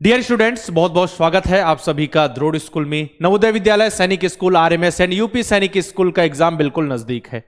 Dear students, बहुत बहुत स्वागत है आप सभी का द्रोड़ स्कूल में। नवोदय विद्यालय, सैनिक स्कूल, आरएमएस एंड यूपी सैनिक स्कूल का एग्जाम बिल्कुल नजदीक है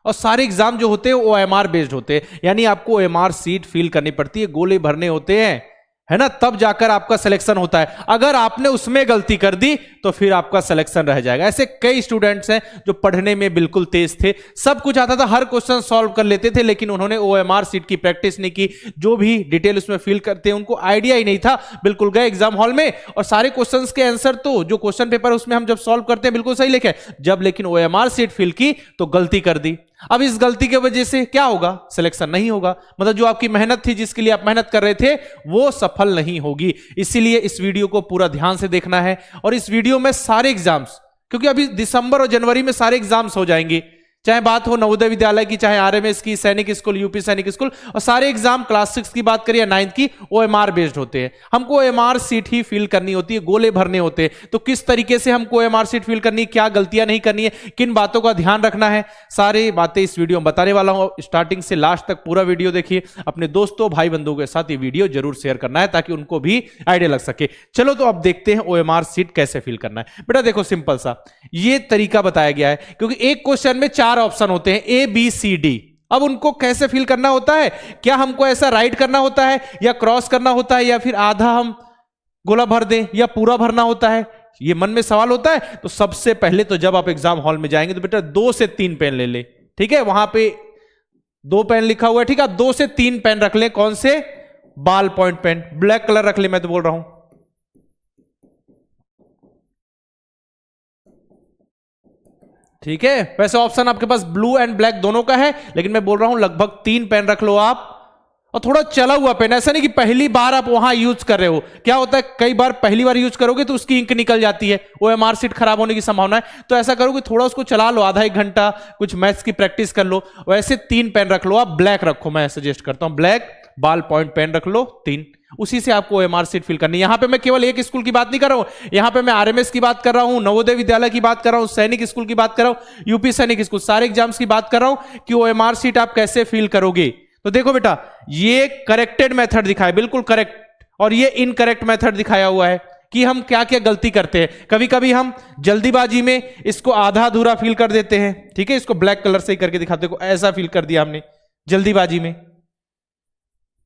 और सारे एग्जाम जो होते हैं वो ओएमआर बेस्ड होते हैं, यानी आपको ओएमआर सीट फिल करनी पड़ती है, गोले भरने होते हैं, है ना, तब जाकर आपका सिलेक्शन होता है। अगर आपने उसमें गलती कर दी तो फिर आपका सिलेक्शन रह जाएगा। ऐसे कई स्टूडेंट्स हैं जो पढ़ने में बिल्कुल तेज थे, सब कुछ आता था, हर क्वेश्चन सॉल्व कर लेते थे, लेकिन उन्होंने ओएमआर सीट की प्रैक्टिस नहीं की। जो भी डिटेल उसमें फिल करते हैं उनको आइडिया ही नहीं था। बिल्कुल गए एग्जाम हॉल में और सारे क्वेश्चंस के आंसर तो जो क्वेश्चन पेपर उसमें हम जब सॉल्व करते हैं बिल्कुल सही लिखे, जब लेकिन ओएमआर सीट फिल की तो गलती कर दी। अब इस गलती की वजह से क्या होगा? सिलेक्शन नहीं होगा। मतलब जो आपकी मेहनत थी, जिसके लिए आप मेहनत कर रहे थे, वो सफल नहीं होगी। इसीलिए इस वीडियो को पूरा ध्यान से देखना है और इस वीडियो में सारे एग्जाम्स, क्योंकि अभी दिसंबर और जनवरी में सारे एग्जाम्स हो जाएंगे, चाहे बात हो नवोदय विद्यालय की, चाहे आरएमएस की, सैनिक स्कूल, यूपी सैनिक स्कूल, और सारे एग्जाम क्लास 6 की बात करिए या 9th की, ओएमआर बेस्ड होते हैं। हमको ओएमआर सीट ही फिल करनी होती है, गोले भरने होते हैं। तो किस तरीके से हमको ओएमआर सीट फिल करनी है, क्या गलतियां नहीं करनी है, किन बातों का ध्यान रखना है, सारी बातें इस वीडियो में बताने वाला हूं। स्टार्टिंग से लास्ट तक पूरा वीडियो देखिए। अपने दोस्तों भाई बंधुओं के साथ ये वीडियो जरूर शेयर करना है ताकि उनको भी आइडिया लग सके। चलो तो अब देखते हैं ओएमआर सीट कैसे फिल करना है। बेटा देखो, सिंपल सा ये तरीका बताया गया है, क्योंकि एक क्वेश्चन में 4 ऑप्शन होते हैं, ए बी सी डी। अब उनको कैसे फिल करना होता है? क्या हमको ऐसा राइट करना होता है या क्रॉस करना होता है या फिर आधा हम गोला भर दें या पूरा भरना होता है? ये मन में सवाल होता है। तो सबसे पहले तो जब आप एग्जाम हॉल में जाएंगे तो बेटा 2 से 3 पेन ले ले, ठीक है? वहां पे 2 पेन लिखा हुआ है, ठीक है? 2 से 3 पेन रख ले। कौन से? Ball point pen, black colour रख ले, मैं तो बोल रहा हूं, ठीक है? वैसे ऑप्शन आपके पास ब्लू एंड ब्लैक दोनों का है, लेकिन मैं बोल रहा हूं लगभग 3 पेन रख लो आप, और थोड़ा चला हुआ पेन। ऐसा नहीं कि पहली बार आप वहां यूज कर रहे हो। क्या होता है, कई बार पहली बार यूज करोगे तो उसकी इंक निकल जाती है, ओएमआर सीट खराब होने की संभावना है। तो ऐसा करो कि थोड़ा उसको चला लो, आधा 1 घंटा कुछ मैथ्स की प्रैक्टिस कर लो। वैसे 3 पेन रख लो आप, ब्लैक रखो, मैं सजेस्ट करता हूं ब्लैक बॉल पॉइंट पेन रख लो 3। उसी से आपको ओएमआर सीट फिल करनी है। यहां पे मैं केवल एक स्कूल की बात नहीं कर रहा हूं, यहां पे मैं आरएमएस की बात कर रहा हूं, नवोदय विद्यालय की बात कर रहा हूं, सैनिक स्कूल की बात कर रहा हूं, यूपी सैनिक स्कूल, सारे एग्जाम्स की बात कर रहा हूं कि ओएमआर सीट आप कैसे फिल करोगे। तो देखो बेटा, ये करेक्टेड मेथड दिखाया, बिल्कुल करेक्ट, और ये इनकरेक्ट मेथड दिखाया हुआ है कि हम क्या क्या गलती करते हैं। कभी कभी हम जल्दीबाजी में इसको आधा अधूरा फिल कर देते हैं, ठीक है? इसको ब्लैक कलर से ही करके दिखाते हैं, ऐसा फिल कर दिया हमने जल्दीबाजी में,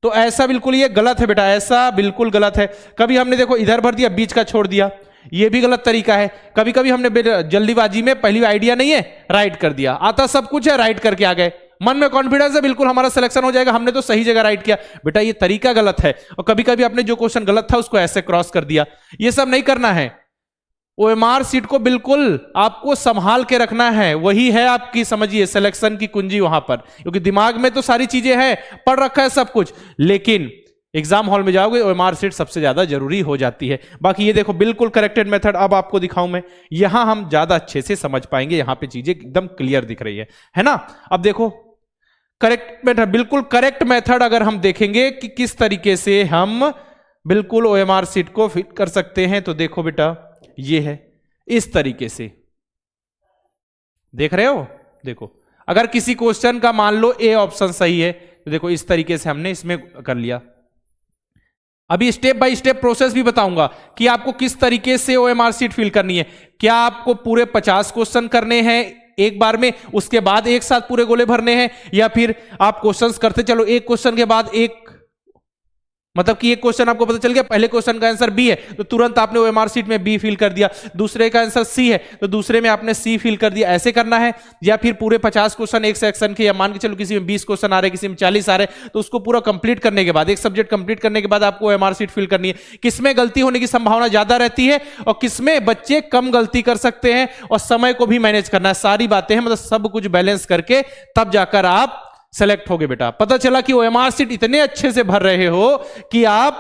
तो ऐसा बिल्कुल ये गलत है बेटा, ऐसा बिल्कुल गलत है। कभी हमने देखो इधर भर दिया, बीच का छोड़ दिया, ये भी गलत तरीका है। कभी कभी हमने जल्दीबाजी में, पहली आइडिया नहीं है, राइट कर दिया, आता सब कुछ है, राइट करके आ गए, मन में कॉन्फिडेंस है, बिल्कुल हमारा सिलेक्शन हो जाएगा, हमने तो सही जगह राइट किया। बेटा ये तरीका गलत है। और कभी कभी आपने जो क्वेश्चन गलत था उसको ऐसे क्रॉस कर दिया, ये सब नहीं करना है। ओएमआर सीट को बिल्कुल आपको संभाल के रखना है, वही है आपकी, समझिए, सिलेक्शन की कुंजी वहां पर। क्योंकि दिमाग में तो सारी चीजें हैं, पढ़ रखा है सब कुछ, लेकिन एग्जाम हॉल में जाओगे ओएमआर सीट सबसे ज्यादा जरूरी हो जाती है। बाकी ये देखो बिल्कुल करेक्टेड मेथड अब आपको दिखाऊं मैं, यहां हम ज्यादा अच्छे से समझ पाएंगे, यहां पे चीजें एकदम क्लियर दिख रही है ना? अब देखो करेक्ट मेथड, बिल्कुल करेक्ट मेथड अगर हम देखेंगे कि किस तरीके से हम बिल्कुल ओएमआर सीट को फिट कर सकते हैं, तो देखो बेटा ये है इस तरीके से, देख रहे हो? देखो अगर किसी क्वेश्चन का मान लो ए ऑप्शन सही है तो देखो इस तरीके से हमने इसमें कर लिया। अभी स्टेप बाय स्टेप प्रोसेस भी बताऊंगा कि आपको किस तरीके से ओएमआर सीट फिल करनी है। क्या आपको पूरे 50 क्वेश्चन करने हैं एक बार में, उसके बाद एक साथ पूरे गोले भरने हैं, या फिर आप क्वेश्चंस करते चलो, एक क्वेश्चन के बाद एक, मतलब कि एक क्वेश्चन आपको पता चल गया पहले क्वेश्चन का आंसर बी है तो तुरंत आपने ओएमआर सीट में बी फिल कर दिया, दूसरे का आंसर सी है तो दूसरे में आपने सी फिल कर दिया, ऐसे करना है? या फिर पूरे 50 क्वेश्चन एक सेक्शन के, या मान के चलो किसी में 20 क्वेश्चन आ रहे, किसी में 40 आ रहे, तो उसको पूरा कंप्लीट करने के बाद, एक सब्जेक्ट कंप्लीट करने के बाद आपको ओएमआर सीट फिल करनी है। किसमें गलती होने की संभावना ज्यादा रहती है और किसमें बच्चे कम गलती कर सकते हैं, और समय को भी मैनेज करना है, सारी बातें हैं, मतलब सब कुछ बैलेंस करके तब जाकर आप सेलेक्ट होगे। बेटा पता चला कि ओएमआर सीट इतने अच्छे से भर रहे हो कि आप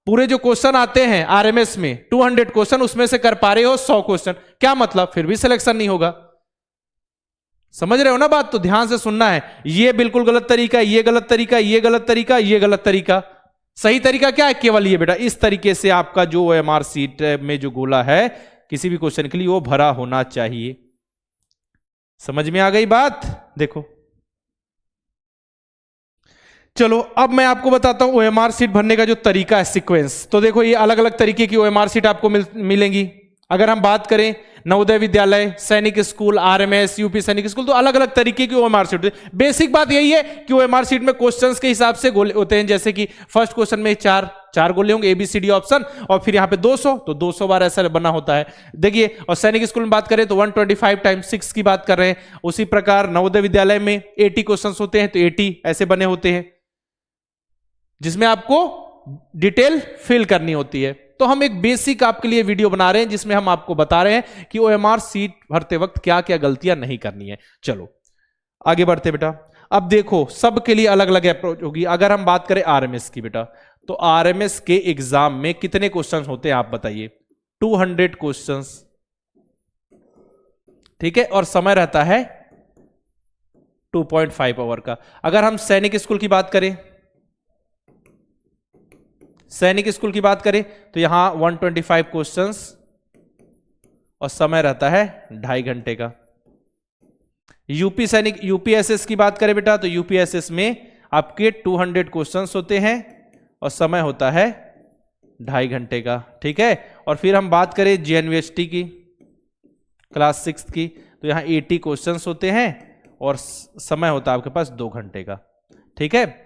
पूरे जो क्वेश्चन आते हैं आरएमएस में 200 क्वेश्चन, उसमें से कर पा रहे हो 100 क्वेश्चन, क्या मतलब? फिर भी सिलेक्शन नहीं होगा। समझ रहे हो ना बात? तो ध्यान से सुनना है, ये बिल्कुल गलत तरीका, ये गलत तरीका, ये गलत तरीका, ये गलत तरीका। सही तरीका क्या है? केवल ये बेटा, इस तरीके से आपका जो ओएमआर सीट में जो गोला है किसी भी क्वेश्चन के लिए वो भरा होना चाहिए। समझ में आ गई बात? देखो चलो अब मैं आपको बताता हूं ओएमआर सीट भरने का जो तरीका है, सीक्वेंस। तो देखो ये अलग अलग तरीके की ओएमआर सीट आपको मिलेंगी। अगर हम बात करें नवोदय विद्यालय, सैनिक स्कूल, आरएमएस, यूपी सैनिक स्कूल, तो अलग अलग तरीके की ओएमआर सीट होती है। बेसिक बात यही है कि ओएमआर सीट में क्वेश्चंस के हिसाब से गोले होते हैं, जैसे कि फर्स्ट क्वेश्चन में चार गोले होंगे, ABCD ऑप्शन, और फिर यहाँ पे 200, तो 200 बार ऐसा बना होता है। देखिए, और सैनिक स्कूल में बात करें तो 125 टाइम्स 6 की बात कर रहे हैं। उसी प्रकार नवोदय विद्यालय में 80 क्वेश्चन होते हैं, तो 80 ऐसे बने होते हैं, जिसमें आपको डिटेल फिल करनी होती है। तो हम एक बेसिक आपके लिए वीडियो बना रहे हैं जिसमें हम आपको बता रहे हैं कि ओएमआर सीट भरते वक्त क्या क्या गलतियां नहीं करनी है। चलो आगे बढ़ते बेटा। अब देखो सबके लिए अलग अलग अप्रोच होगी। अगर हम बात करें आरएमएस की बेटा, तो आरएमएस के एग्जाम में कितने क्वेश्चंस होते हैं आप बताइए? 200 क्वेश्चंस, ठीक है, और समय रहता है 2.5 आवर का। अगर हम सैनिक स्कूल की बात करें, तो यहां 125 क्वेश्चंस और समय रहता है 2.5 घंटे का। यूपीएसएस की बात करें बेटा, तो यूपीएसएस में आपके 200 क्वेश्चंस होते हैं और समय होता है 2.5 घंटे का, ठीक है। और फिर हम बात करें जेएनवीएसटी की, क्लास 6 की, तो यहां 80 क्वेश्चंस होते हैं और समय होता है आपके पास 2 घंटे का, ठीक है।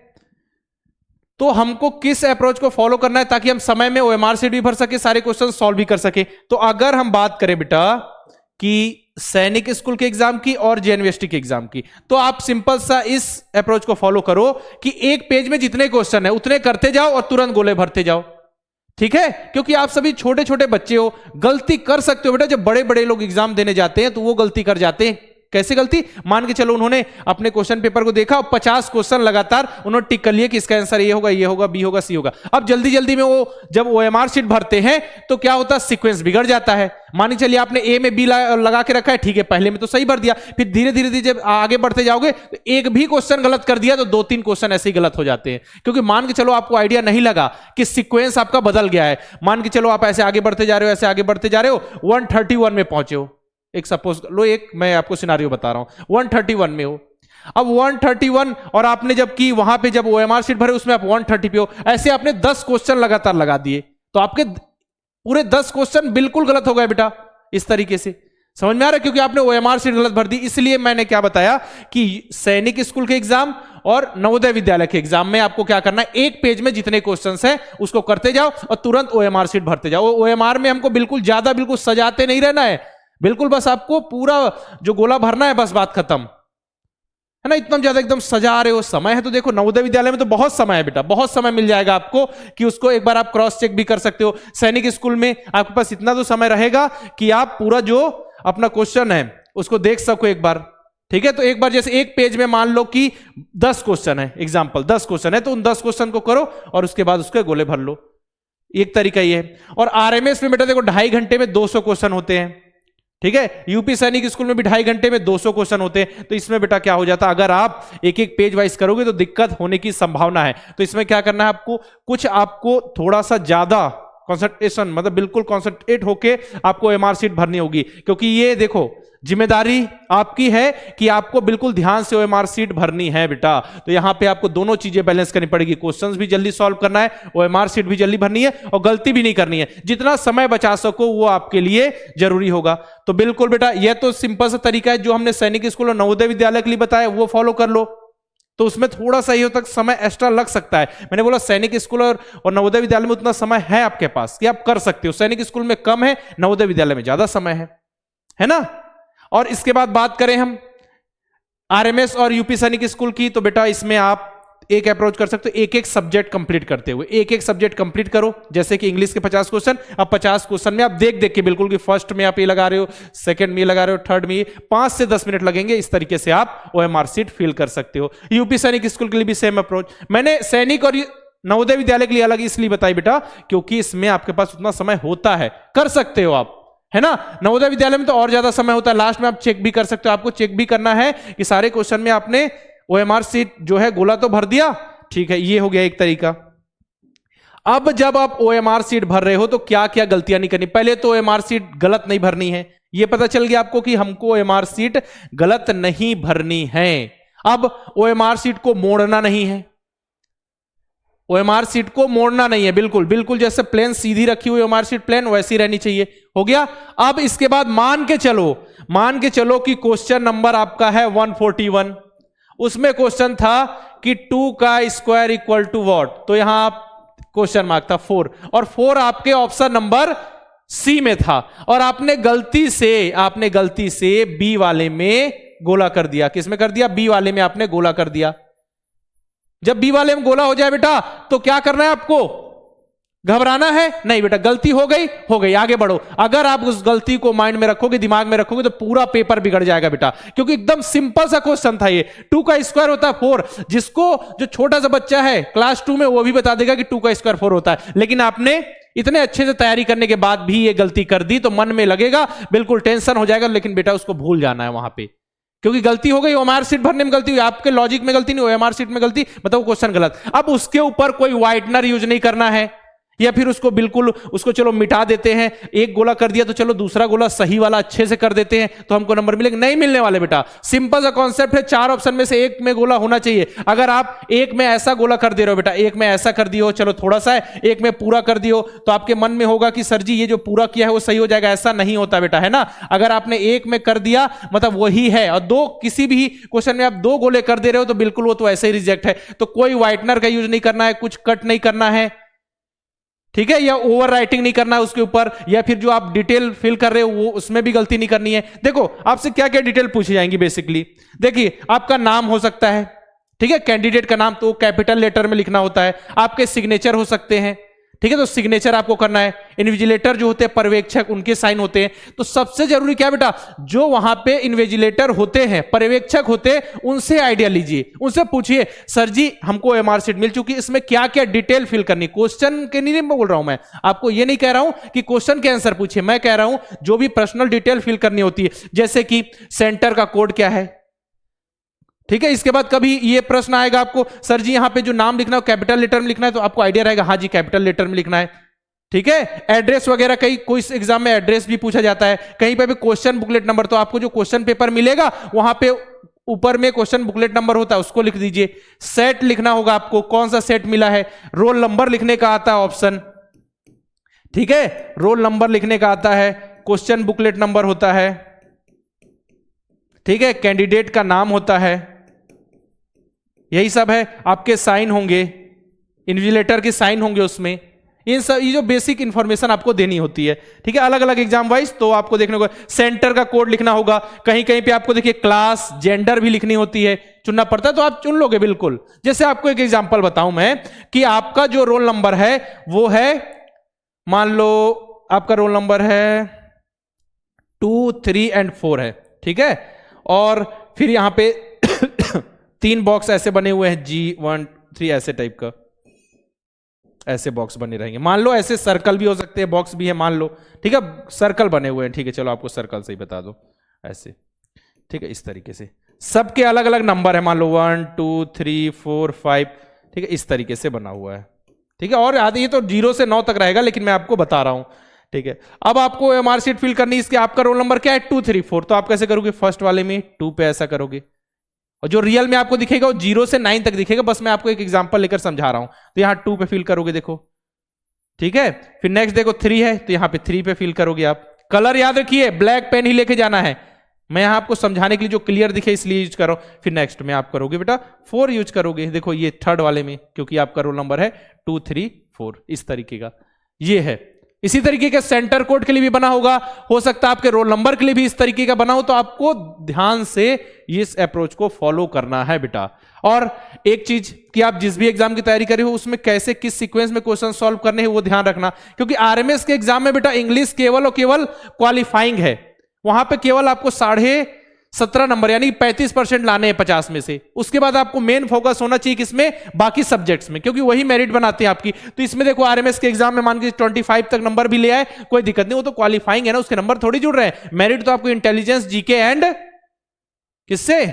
तो हमको किस अप्रोच को फॉलो करना है ताकि हम समय में ओएमआर सीट भी भर सके, सारे क्वेश्चन सॉल्व भी कर सके? तो अगर हम बात करें बेटा कि सैनिक स्कूल के एग्जाम की और जेएनवीएसटी के एग्जाम की, तो आप सिंपल सा इस अप्रोच को फॉलो करो कि एक पेज में जितने क्वेश्चन है उतने करते जाओ और तुरंत गोले भरते जाओ, ठीक है। क्योंकि आप सभी छोटे छोटे बच्चे हो, गलती कर सकते हो बेटा। जब बड़े बड़े लोग एग्जाम देने जाते हैं तो वो गलती कर जाते हैं। कैसे गलती? मान के चलो उन्होंने अपने क्वेश्चन पेपर को देखा और 50 क्वेश्चन लगातार उन्होंने टिक कर लिए कि इसका आंसर ये होगा, ये होगा, बी होगा, सी होगा। अब जल्दी जल्दी में वो जब ओएमआर सीट भरते हैं तो क्या होता है, सीक्वेंस बिगड़ जाता है। मान के चलिए आपने ए में बी लगा के रखा है, ठीक है, पहले में तो सही भर दिया, फिर धीरे धीरे जब आगे बढ़ते जाओगे तो एक भी क्वेश्चन गलत कर दिया तो 2-3 क्वेश्चन ऐसे ही गलत हो जाते हैं। क्योंकि मान के चलो आपको आइडिया नहीं लगा कि सीक्वेंस आपका बदल गया है। मान के चलो आप ऐसे आगे बढ़ते जा रहे हो, ऐसे आगे बढ़ते जा रहे हो, 131 में पहुंचे हो। एक सपोज लो, एक मैं आपको सिनारियो बता रहा हूं, 131 में हो। अब 131 और आपने जब की वहां पे जब ओएमआर सीट भरे उसमें आप 130 पे हो, ऐसे आपने 10 क्वेश्चन लगातार लगा दिए तो आपके पूरे 10 क्वेश्चन बिल्कुल गलत हो गए बेटा। इस तरीके से समझ में आ रहा है? क्योंकि आपने ओएमआर सीट गलत भर दी। इसलिए मैंने क्या बताया कि सैनिक स्कूल के एग्जाम और नवोदय विद्यालय के एग्जाम में आपको क्या करना है, एक पेज में जितने क्वेश्चंस हैं उसको करते जाओ और तुरंत ओएमआर सीट भरते जाओ। ओएमआर में हमको बिल्कुल ज्यादा बिल्कुल सजाते नहीं रहना है, बिल्कुल बस आपको पूरा जो गोला भरना है, बस बात खत्म है ना। इतना ज्यादा एकदम सजा रहे हो, समय है तो देखो नवोदय विद्यालय में तो बहुत समय है बेटा, बहुत समय मिल जाएगा आपको कि उसको एक बार आप क्रॉस चेक भी कर सकते हो। सैनिक स्कूल में आपके पास इतना तो समय रहेगा कि आप पूरा जो अपना क्वेश्चन है उसको देख सको एक बार, ठीक है। तो एक बार जैसे एक पेज में मान लो कि 10 क्वेश्चन है, एग्जाम्पल 10 क्वेश्चन है, तो उन 10 क्वेश्चन को करो और उसके बाद उसके गोले भर लो। एक तरीका ये है। और आरएमएस में बेटा देखो 2.5 घंटे में 200 क्वेश्चन होते हैं, ठीक है। यूपी सैनिक स्कूल में भी 2.5 घंटे में 200 क्वेश्चन होते हैं। तो इसमें बेटा क्या हो जाता है, अगर आप एक एक पेज वाइज करोगे तो दिक्कत होने की संभावना है। तो इसमें क्या करना है आपको, कुछ आपको थोड़ा सा ज्यादा कंसंट्रेशन, मतलब बिल्कुल कंसंट्रेट होके आपको ओएमआर सीट भरनी होगी। क्योंकि ये देखो जिम्मेदारी आपकी है कि आपको बिल्कुल ध्यान से ओएमआर सीट भरनी है बेटा। तो यहां पे आपको दोनों चीजें बैलेंस करनी पड़ेगी, क्वेश्चंस भी जल्दी सॉल्व करना है, ओएमआर सीट भी जल्दी भरनी है और गलती भी नहीं करनी है। जितना समय बचा सको वो आपके लिए जरूरी होगा। तो बिल्कुल बेटा यह तो सिंपल सा तरीका है जो हमने सैनिक स्कूल और नवोदय विद्यालय के लिए बताया, वो फॉलो कर लो। तो उसमें थोड़ा सा ये तक समय एक्स्ट्रा लग सकता है। मैंने बोला सैनिक स्कूल और नवोदय विद्यालय में उतना समय है आपके पास कि आप कर सकते हो। सैनिक स्कूल में कम है, नवोदय विद्यालय में ज्यादा समय है ना। और इसके बाद बात करें हम आरएमएस और यूपी सैनिक स्कूल की, तो बेटा इसमें आप एक अप्रोच कर सकते हो, एक एक सब्जेक्ट कंप्लीट करते हुए एक एक सब्जेक्ट कंप्लीट करो। जैसे कि इंग्लिश के 50 क्वेश्चन, अब 50 क्वेश्चन में आप देख देख के बिल्कुल कि फर्स्ट में आप ये लगा रहे हो, सेकंड में ये लगा रहे हो, थर्ड में 5 से 10 मिनट लगेंगे। इस तरीके से आप ओएमआर सीट फिल कर सकते हो। यूपी सैनिक स्कूल के लिए भी सेम अप्रोच। मैंने सैनिक और नवोदय विद्यालय के लिए अलग इसलिए बताई बेटा क्योंकि इसमें आपके पास उतना समय होता है, कर सकते हो आप, है ना। नवोदय विद्यालय में तो और ज्यादा समय होता है, लास्ट में आप चेक भी कर सकते हो। आपको चेक भी करना है कि सारे क्वेश्चन में आपने ओएमआर सीट जो है गोला तो भर दिया, ठीक है। ये हो गया एक तरीका। अब जब आप ओएमआर सीट भर रहे हो तो क्या क्या गलतियां नहीं करनी। पहले तो ओएमआर सीट गलत नहीं भरनी है, ये पता चल गया आपको कि हमको ओएमआर सीट गलत नहीं भरनी है। अब ओएमआर सीट को मोड़ना नहीं है, ओएमआर शीट को मोड़ना नहीं है, बिल्कुल बिल्कुल जैसे प्लेन सीधी रखी हुई ओएमआर शीट प्लेन वैसी रहनी चाहिए। हो गया। अब इसके बाद मान के चलो कि क्वेश्चन नंबर आपका है 141, उसमें क्वेश्चन था कि 2 का स्क्वायर इक्वल टू व्हाट, तो यहां आप क्वेश्चन मार्क था 4, और 4 आपके ऑप्शन नंबर सी में था, और आपने गलती से बी वाले में गोला कर दिया। किस में कर दिया? बी वाले में आपने गोला कर दिया। जब बी वाले में गोला हो जाए बेटा तो क्या करना है आपको? घबराना है नहीं बेटा, गलती हो गई, आगे बढ़ो। अगर आप उस गलती को माइंड में रखोगे, दिमाग में रखोगे, तो पूरा पेपर बिगड़ जाएगा बेटा, क्योंकि एकदम सिंपल सा क्वेश्चन था ये। 2 का स्क्वायर होता है 4, जिसको जो छोटा सा बच्चा है क्लास 2 में वो भी बता देगा कि 2 का स्क्वायर 4 होता है, लेकिन आपने इतने अच्छे से तैयारी करने के बाद भी ये गलती कर दी तो मन में लगेगा, बिल्कुल टेंशन हो जाएगा, लेकिन बेटा उसको भूल जाना है वहां पे, क्योंकि गलती हो गई। ओएमआर शीट भरने में गलती हुई, आपके लॉजिक में गलती नहीं, ओएमआर शीट में गलती, मतलब क्वेश्चन गलत। अब उसके ऊपर कोई व्हाइटनर यूज नहीं करना है, या फिर उसको चलो मिटा देते हैं। एक गोला कर दिया तो चलो दूसरा गोला सही वाला अच्छे से कर देते हैं तो हमको नंबर मिलेंगे, नहीं मिलने वाले बेटा। सिंपल सा कॉन्सेप्ट है, 4 ऑप्शन में से एक में गोला होना चाहिए। अगर आप एक में ऐसा गोला कर दे रहे हो बेटा, एक में ऐसा कर दियो, चलो थोड़ा सा है, एक में पूरा कर दियो, तो आपके मन में होगा कि सर जी ये जो पूरा किया है वो सही हो जाएगा, ऐसा नहीं होता बेटा, है ना। अगर आपने एक में कर दिया मतलब वही है, और दो किसी भी क्वेश्चन में आप 2 गोले कर दे रहे हो तो बिल्कुल वो तो ऐसे ही रिजेक्ट है। तो कोई व्हाइटनर का यूज नहीं करना है, कुछ कट नहीं करना है, ठीक है, या ओवर राइटिंग नहीं करना है उसके ऊपर, या फिर जो आप डिटेल फिल कर रहे हो वो उसमें भी गलती नहीं करनी है। देखो आपसे क्या क्या डिटेल पूछी जाएंगी बेसिकली। देखिए आपका नाम हो सकता है, ठीक है, कैंडिडेट का नाम तो कैपिटल लेटर में लिखना होता है। आपके सिग्नेचर हो सकते हैं, ठीक है, तो सिग्नेचर आपको करना है। इन्विजिलेटर जो होते हैं पर्यवेक्षक, उनके साइन होते हैं। तो सबसे जरूरी क्या बेटा, जो वहां पे इन्विजिलेटर होते हैं, पर्यवेक्षक होते हैं, उनसे आइडिया लीजिए, उनसे पूछिए सर जी हमको ओएमआर शीट मिल चुकी है, इसमें क्या क्या डिटेल फिल करनी। क्वेश्चन के नहीं बोल रहा हूं मैं आपको, ये नहीं कह रहा हूं कि क्वेश्चन के आंसर पूछिए, मैं कह रहा हूं जो भी पर्सनल डिटेल फिल करनी होती है, जैसे कि सेंटर का कोड क्या है, ठीक है। इसके बाद कभी ये प्रश्न आएगा आपको, सर जी यहां पे जो नाम लिखना है कैपिटल लेटर में लिखना है, तो आपको आइडिया रहेगा हाँ जी कैपिटल लेटर में लिखना है, ठीक है। एड्रेस वगैरह, कहीं कोई एग्जाम में एड्रेस भी पूछा जाता है, कहीं पे भी क्वेश्चन बुकलेट नंबर, तो आपको जो क्वेश्चन पेपर मिलेगा वहां पे ऊपर में क्वेश्चन बुकलेट नंबर होता है, उसको लिख दीजिए। सेट लिखना होगा आपको, कौन सा सेट मिला है। रोल नंबर लिखने का आता है ऑप्शन, ठीक है, रोल नंबर लिखने का आता है। क्वेश्चन बुकलेट नंबर होता है, ठीक है, कैंडिडेट का नाम होता है, यही सब है। आपके साइन होंगे, इन्विजिलेटर के साइन होंगे उसमें, इन सब ये जो बेसिक इंफॉर्मेशन आपको देनी होती है, ठीक है, अलग अलग एग्जाम वाइज। तो आपको देखने को सेंटर का कोड लिखना होगा, कहीं कहीं पे आपको देखिए क्लास जेंडर भी लिखनी होती है, चुनना पड़ता है, तो आप चुन लोगे बिल्कुल। जैसे आपको एक एग्जांपल बताऊं मैं कि आपका जो रोल नंबर है वो है, मान लो आपका रोल नंबर है 2, 3 और 4 है, ठीक है, और फिर यहां पे 3 बॉक्स ऐसे बने हुए हैं, G1 3 ऐसे टाइप का, ऐसे बॉक्स बने रहेंगे। मान लो ऐसे सर्कल भी हो सकते हैं, बॉक्स भी है मान लो, ठीक है, सर्कल बने हुए हैं, ठीक है, चलो आपको सर्कल से ही बता दो ऐसे, ठीक है, इस तरीके से सबके अलग अलग नंबर है, मान लो 1 2 3 4 5, ठीक है, इस तरीके से बना हुआ है, ठीक है। और आधे ये तो 0 से 9 तक रहेगा, लेकिन मैं आपको बता रहा हूं, ठीक है। अब आपको ओएमआर शीट फिल करनी, इसके आपका रोल नंबर क्या है 2 3 4, तो आप कैसे करोगे, फर्स्ट वाले में 2 पे ऐसा करोगे, और जो रियल में आपको दिखेगा वो 0 से 9 तक दिखेगा, बस मैं आपको एक एग्जांपल लेकर समझा रहा हूं। तो यहां 2 पे फिल करोगे, देखो, ठीक है। फिर नेक्स्ट देखो 3 है, तो यहां पे 3 पे फिल करोगे आप। कलर याद रखिए, ब्लैक पेन ही लेके जाना है, मैं यहां आपको समझाने के लिए जो क्लियर दिखे इसलिए यूज कर रहा हूं। फिर नेक्स्ट में आप करोगे बेटा 4 यूज करोगे, देखो ये थर्ड वाले में, क्योंकि आपका रोल नंबर है 2 3 4, इस तरीके का ये है। इसी तरीके के सेंटर कोड के लिए भी बना होगा, हो सकता है आपके रोल नंबर के लिए भी इस तरीके का बना हो, तो आपको ध्यान से इस अप्रोच को फॉलो करना है बेटा। और एक चीज कि आप जिस भी एग्जाम की तैयारी कर रहे हो उसमें कैसे किस सीक्वेंस में क्वेश्चन सॉल्व करने हैं वो ध्यान रखना, क्योंकि आरएमएस के एग्जाम में बेटा इंग्लिश केवल और केवल क्वालिफाइंग है, वहां पे केवल आपको 17.5 नंबर यानी 35% लाने हैं 50 में से। उसके बाद आपको मेन फोकस होना चाहिए किसमें, बाकी सब्जेक्ट्स में, क्योंकि वही मेरिट बनाते हैं आपकी। तो इसमें देखो आरएमएस के एग्जाम में मान के 25 तक नंबर भी ले आए, कोई दिक्कत नहीं, वो तो क्वालिफाइंग है ना, उसके नंबर थोड़ी जुड़ रहे हैं। मेरिट तो आपको इंटेलिजेंस जीके एंड किससे,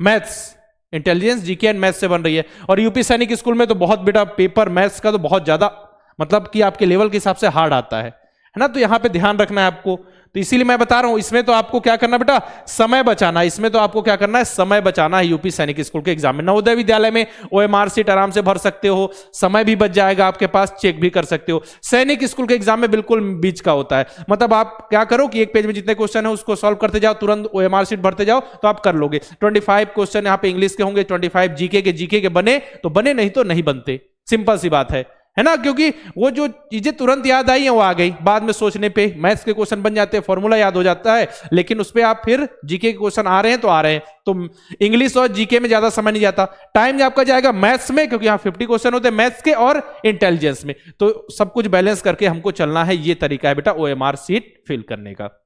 maths, intelligence GK and maths से बन रही है। और यूपी सैनिक स्कूल में तो बहुत बेटा पेपर मैथ्स का तो बहुत ज्यादा मतलब कि आपके लेवल के हिसाब से हार्ड आता है ना, तो यहां पे ध्यान रखना है आपको। तो इसीलिए मैं बता रहा हूं, इसमें तो आपको क्या करना बेटा, समय बचाना है। इसमें तो आपको क्या करना है, समय बचाना है यूपी सैनिक स्कूल के एग्जाम में। नवोदय विद्यालय में ओएमआर सीट आराम से भर सकते हो, समय भी बच जाएगा आपके पास, चेक भी कर सकते हो। सैनिक स्कूल के एग्जाम में बिल्कुल बीच का होता है, मतलब आप क्या करो कि एक पेज में जितने क्वेश्चन है उसको सॉल्व करते जाओ, तुरंत ओएमआर सीट भरते जाओ तो आप कर लोगे। 25 क्वेश्चन यहाँ पे इंग्लिश के होंगे, 25 जीके के बने तो बने, नहीं तो नहीं बनते। सिंपल सी बात है ना, क्योंकि वो जो चीजें तुरंत याद आई है वो आ गई, बाद में सोचने पे मैथ्स के क्वेश्चन बन जाते हैं, फॉर्मूला याद हो जाता है, लेकिन उस पर आप फिर जीके के क्वेश्चन आ रहे हैं तो आ रहे हैं। तो इंग्लिश और जीके में ज्यादा समय नहीं जाता, टाइम आपका जाएगा मैथ्स में, क्योंकि यहाँ 50 क्वेश्चन होते हैं मैथ्स के और इंटेलिजेंस में। तो सब कुछ बैलेंस करके हमको चलना है, ये तरीका है बेटा ओएमआर सीट फिल करने का।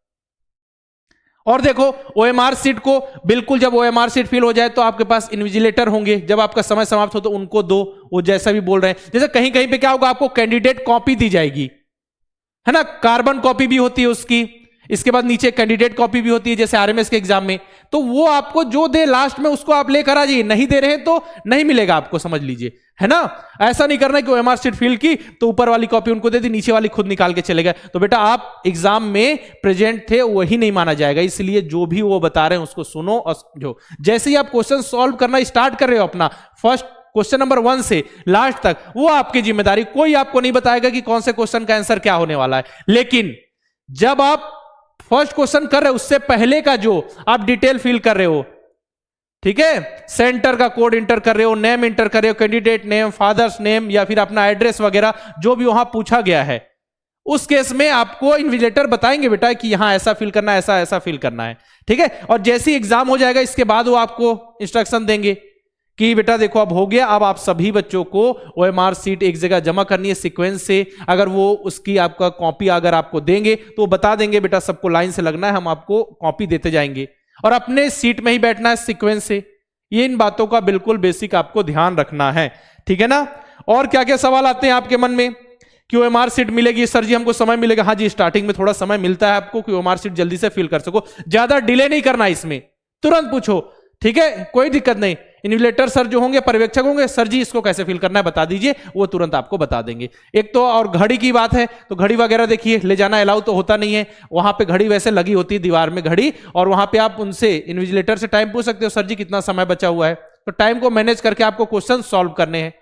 और देखो ओएमआर सीट को बिल्कुल, जब ओएमआर सीट फिल हो जाए तो आपके पास इन्विजिलेटर होंगे, जब आपका समय समाप्त हो तो उनको दो, वो जैसा भी बोल रहे हैं। जैसे कहीं कहीं पे क्या होगा, आपको कैंडिडेट कॉपी दी जाएगी, है ना, कार्बन कॉपी भी होती है उसकी, इसके बाद नीचे कैंडिडेट कॉपी भी होती है जैसे आरएमएस के एग्जाम में। तो वो आपको जो दे लास्ट में उसको आप लेकर आ जाइए, नहीं दे रहे हैं तो नहीं मिलेगा आपको, समझ लीजिए, है ना। ऐसा नहीं करना कि ओएमआर सीट फिल की तो ऊपर वाली कॉपी उनको दे दी, नीचे वाली खुद निकाल के चले गए, तो बेटा आप एग्जाम में प्रेजेंट थे वही नहीं माना जाएगा। इसलिए जो भी वो बता रहे हैं उसको सुनो, और जो जैसे ही आप क्वेश्चन सॉल्व करना स्टार्ट कर रहे हो अपना फर्स्ट क्वेश्चन नंबर 1 से लास्ट तक, वो आपकी जिम्मेदारी, कोई आपको नहीं बताएगा कि कौन से क्वेश्चन का आंसर क्या होने वाला है। लेकिन जब आप फर्स्ट क्वेश्चन कर रहे हो उससे पहले का जो आप डिटेल फिल कर रहे हो, ठीक है, सेंटर का कोड इंटर कर रहे हो, नेम इंटर कर रहे हो, कैंडिडेट नेम, फादर्स नेम या फिर अपना एड्रेस वगैरह जो भी वहां पूछा गया है, उस केस में आपको इन्विजिलेटर बताएंगे बेटा कि यहां ऐसा फिल करना है, ऐसा ऐसा फिल करना है, ठीक है। और जैसे ही एग्जाम हो जाएगा इसके बाद वो आपको इंस्ट्रक्शन देंगे कि बेटा देखो अब हो गया, अब आप सभी बच्चों को ओएमआर सीट एक जगह जमा करनी है सीक्वेंस से। अगर वो उसकी आपका कॉपी अगर आपको देंगे तो बता देंगे बेटा सबको लाइन से लगना है, हम आपको कॉपी देते जाएंगे और अपने सीट में ही बैठना है सीक्वेंस से। ये इन बातों का बिल्कुल बेसिक आपको ध्यान रखना है, ठीक है ना। और क्या क्या सवाल आते हैं आपके मन में कि ओएमआर सीट मिलेगी सर जी, हमको समय मिलेगा? हाँ जी, स्टार्टिंग में थोड़ा समय मिलता है आपको कि ओएमआर सीट जल्दी से फिल कर सको, ज्यादा डिले नहीं करना इसमें, तुरंत पूछो, ठीक है, कोई दिक्कत नहीं। इन्विजिलेटर सर जो होंगे, पर्यवेक्षक होंगे, सर जी इसको कैसे फिल करना है बता दीजिए, वो तुरंत आपको बता देंगे। एक तो और घड़ी की बात है तो घड़ी वगैरह देखिए, ले जाना अलाउ तो होता नहीं है, वहां पे घड़ी वैसे लगी होती है दीवार में घड़ी, और वहां पे आप उनसे इन्विजिलेटर से टाइम पूछ सकते हो, सर जी कितना समय बचा हुआ है, तो टाइम को मैनेज करके आपको क्वेश्चन सॉल्व करने हैं,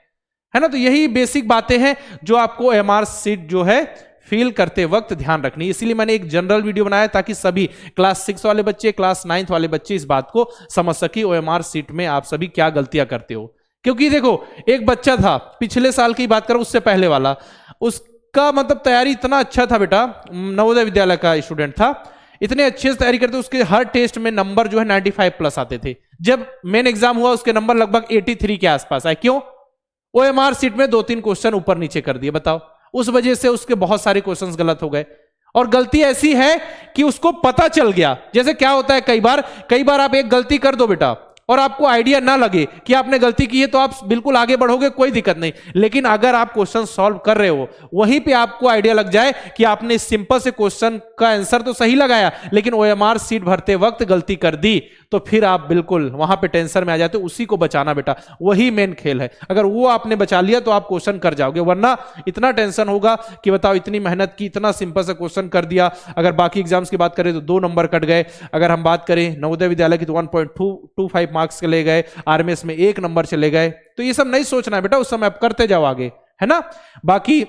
है ना। तो यही बेसिक बातें हैं जो आपको ओएमआर सीट जो है फिल करते वक्त ध्यान रखनी है। इसीलिए मैंने एक जनरल वीडियो बनाया ताकि सभी क्लास 6 वाले बच्चे, क्लास 9 वाले बच्चे इस बात को समझ सके ओएमआर सीट में आप सभी क्या गलतियां करते हो। क्योंकि देखो एक बच्चा था, पिछले साल की बात करो, उससे पहले वाला, उसका मतलब तैयारी इतना अच्छा था बेटा, नवोदय विद्यालय का स्टूडेंट था, इतने अच्छे से तैयारी करते, उसके हर टेस्ट में नंबर जो है 95 प्लस आते थे। जब मेन एग्जाम हुआ उसके नंबर लगभग 83 के आसपास आए। क्यों? ओएमआर सीट में 2-3 क्वेश्चन ऊपर नीचे कर दिए, बताओ। उस वजह से उसके बहुत सारे क्वेश्चंस गलत हो गए। और गलती ऐसी है कि उसको पता चल गया, जैसे क्या होता है कई बार आप एक गलती कर दो बेटा और आपको आइडिया ना लगे कि आपने गलती की है तो आप बिल्कुल आगे बढ़ोगे, कोई दिक्कत नहीं। लेकिन अगर आप क्वेश्चन सॉल्व कर रहे हो, वहीं पे आपको आइडिया लग जाए कि आपने इस सिंपल से क्वेश्चन का आंसर तो सही लगाया लेकिन ओएमआर सीट भरते वक्त गलती कर दी, तो फिर आप बिल्कुल वहां पे टेंशन में आ जाते हो। उसी को बचाना बेटा, वही मेन खेल है। अगर वो आपने बचा लिया तो आप क्वेश्चन कर जाओगे, वरना इतना टेंशन होगा कि बताओ इतनी मेहनत की, इतना सिंपल सा क्वेश्चन कर दिया। अगर बाकी एग्जाम्स की बात करें तो 2 नंबर कट गए। अगर हम बात करें नवोदय विद्यालय की तो 1.25 मार्क्स चले गए, आरएमएस में 1 नंबर चले गए। तो ये सब नहीं सोचना है बेटा, उस समय आप करते जाओ आगे, है ना। बाकी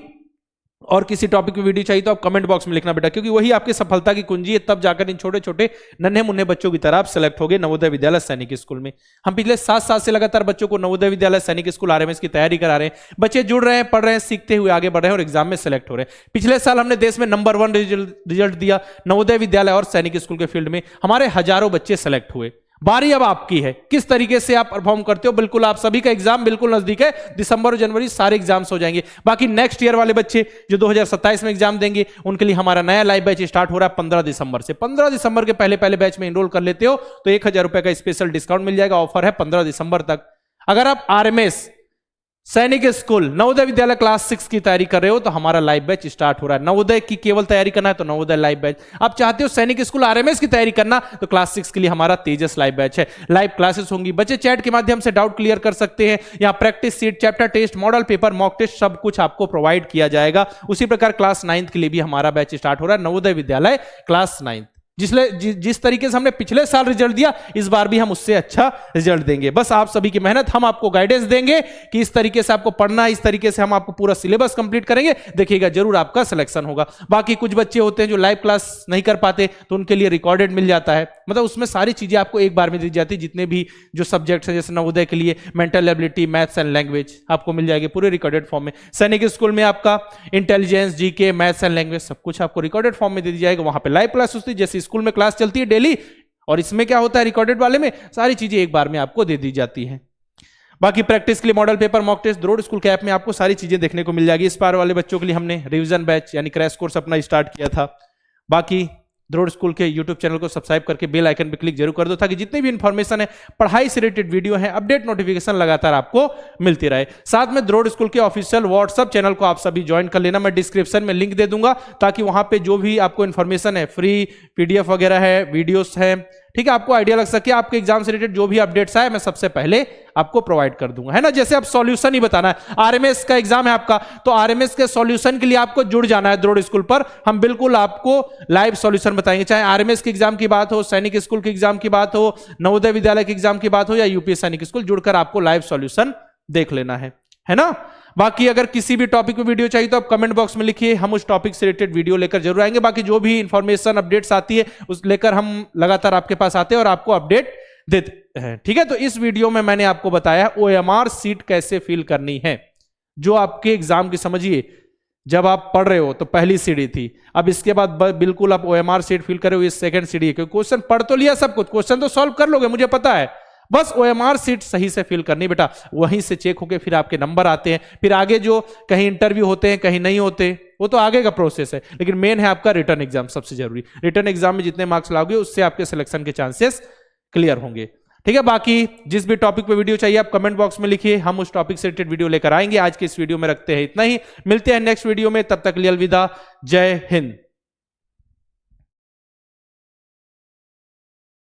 और किसी टॉपिक की वीडियो चाहिए तो आप कमेंट बॉक्स में लिखना बेटा, क्योंकि वही आपकी सफलता की कुंजी है। तब जाकर इन छोटे छोटे नन्हे मुन्ने बच्चों की तरह आप सेलेक्ट हो गए नवोदय विद्यालय सैनिक स्कूल में। हम पिछले 7 साल से लगातार बच्चों को नवोदय विद्यालय सैनिक स्कूल आरएमएस की तैयारी करा रहे हैं। बच्चे जुड़ रहे हैं, पढ़ रहे हैं, सीखते हुए आगे बढ़ रहे हैं और एग्जाम में सेलेक्ट हो रहे हैं। पिछले साल हमने देश में नंबर 1 रिजल्ट दिया नवोदय विद्यालय और सैनिक स्कूल के फील्ड में, हमारे हजारों बच्चे सेलेक्ट हुए। बारी अब आपकी है, किस तरीके से आप परफॉर्म करते हो। बिल्कुल आप सभी का एग्जाम बिल्कुल नजदीक है, दिसंबर और जनवरी सारे एग्जाम्स हो जाएंगे। बाकी नेक्स्ट ईयर वाले बच्चे जो 2027 में एग्जाम देंगे, उनके लिए हमारा नया लाइव बैच स्टार्ट हो रहा है 15 दिसंबर से। 15 दिसंबर के पहले बैच में एनरोल कर लेते हो तो 1000 रुपए का स्पेशल डिस्काउंट मिल जाएगा। ऑफर है 15 दिसंबर तक। अगर आप आरएमएस सैनिक स्कूल नवोदय विद्यालय क्लास 6 की तैयारी कर रहे हो तो हमारा लाइव बैच स्टार्ट हो रहा है। नवोदय की केवल तैयारी करना है तो नवोदय लाइव बैच। आप चाहते हो सैनिक स्कूल आरएमएस की तैयारी करना तो क्लास 6 के लिए हमारा तेजस लाइव बैच है। लाइव क्लासेस होंगी, बच्चे चैट के माध्यम से डाउट क्लियर कर सकते हैं। यहाँ practice sheet, chapter test, model paper, mock test सब कुछ आपको प्रोवाइड किया जाएगा। उसी प्रकार क्लास 9 के लिए भी हमारा बैच स्टार्ट हो रहा है, नवोदय विद्यालय क्लास 9। जिस तरीके से हमने पिछले साल रिजल्ट दिया इस बार भी हम उससे अच्छा रिजल्ट देंगे। बस आप सभी की मेहनत, हम आपको गाइडेंस देंगे कि इस तरीके से आपको पढ़ना है, इस तरीके से हम आपको पूरा सिलेबस कंप्लीट करेंगे, देखिएगा जरूर आपका सिलेक्शन होगा। बाकी कुछ बच्चे होते हैं जो लाइव क्लास नहीं कर पाते तो उनके लिए रिकॉर्डेड मिल जाता है, मतलब उसमें सारी चीजें आपको एक बार में दी जाती है। जितने भी जो सब्जेक्ट्स हैं, जैसे नवोदय के लिए mental ability, maths and language आपको मिल जाएगी पूरे रिकॉर्डेड फॉर्म में। सैनिक स्कूल में आपका intelligence, GK, maths and language सब कुछ आपको रिकॉर्डेड फॉर्म में दे दी जाएगा। वहां पे लाइव क्लास होती है, जैसे स्कूल में क्लास चलती है डेली, और इसमें क्या होता है रिकॉर्डेड वाले में सारी चीजें एक बार में आपको दे दी जाती हैं। बाकी प्रैक्टिस के लिए मॉडल पेपर, मॉक टेस्ट, द्रोड़ स्कूल के ऐप में आपको सारी चीजें देखने को मिल जाएगी। इस बार वाले बच्चों के लिए हमने रिवीजन बैच यानी क्रैश कोर्स अपना स्टार्ट किया था। बाकी द्रोड़ स्कूल के यूट्यूब चैनल को सब्सक्राइब करके बेल आइकन पर क्लिक जरूर कर दो ताकि जितनी भी इंफॉर्मेशन है, पढ़ाई से रिलेटेड वीडियो है, अपडेट नोटिफिकेशन लगातार आपको मिलती रहे। साथ में द्रोड़ स्कूल के ऑफिशियल व्हाट्सएप चैनल को आप सभी ज्वाइन कर लेना, मैं डिस्क्रिप्शन में लिंक दे दूंगा ताकि वहां पे जो भी आपको इंफॉर्मेशन है, फ्री पीडीएफ वगैरह है, वीडियोस है, ठीक है, आपको आइडिया लग सके, आपके एग्जाम से रिलेटेड जो भी अपडेट्स आए मैं सबसे पहले आपको प्रोवाइड कर दूंगा, है ना। जैसे आप सॉल्यूशन ही बताना है, आरएमएस का एग्जाम है आपका, तो आरएमएस के सॉल्यूशन के लिए आपको जुड़ जाना है द्रोड़ स्कूल पर। हम बिल्कुल आपको लाइव सॉल्यूशन बताएंगे, चाहे आरएमएस के एग्जाम की बात हो, सैनिक स्कूल के एग्जाम की बात हो, नवोदय विद्यालय के एग्जाम की बात हो या यूपीएस सैनिक स्कूल, जुड़कर आपको लाइव सॉल्यूशन देख लेना है ना। बाकी अगर किसी भी टॉपिक पे वीडियो चाहिए तो आप कमेंट बॉक्स में लिखिए, हम उस टॉपिक से रिलेटेड वीडियो लेकर जरूर आएंगे। बाकी जो भी इंफॉर्मेशन अपडेट्स आती है उस लेकर हम लगातार आपके पास आते हैं और आपको अपडेट देते हैं, ठीक है। तो इस वीडियो में मैंने आपको बताया ओएमआर सीट कैसे फिल करनी है, जो आपके एग्जाम की, समझिए जब आप पढ़ रहे हो तो पहली सीढ़ी थी, अब इसके बाद बिल्कुल आप ओएमआर सीट फिल कर रहे हो, ये सेकंड सीढ़ी है। क्योंकि क्वेश्चन पढ़ तो लिया सब कुछ, क्वेश्चन तो सॉल्व कर लोगे मुझे पता है, बस ओएमआर सीट सही से फिल करनी बेटा, वहीं से चेक होके फिर आपके नंबर आते हैं। फिर आगे जो कहीं इंटरव्यू होते हैं, कहीं नहीं होते, वो तो आगे का प्रोसेस है, लेकिन मेन है आपका रिटर्न एग्जाम सबसे जरूरी। रिटर्न एग्जाम में जितने मार्क्स लाओगे उससे आपके सिलेक्शन के चांसेस क्लियर होंगे, ठीक है। बाकी जिस भी टॉपिक पे वीडियो चाहिए आप कमेंट बॉक्स में लिखिए, हम उस टॉपिक से रिलेटेड वीडियो लेकर आएंगे। आज के इस वीडियो में रखते हैं इतना ही, मिलते हैं नेक्स्ट वीडियो में, तब तक के लिए अलविदा, जय हिंद।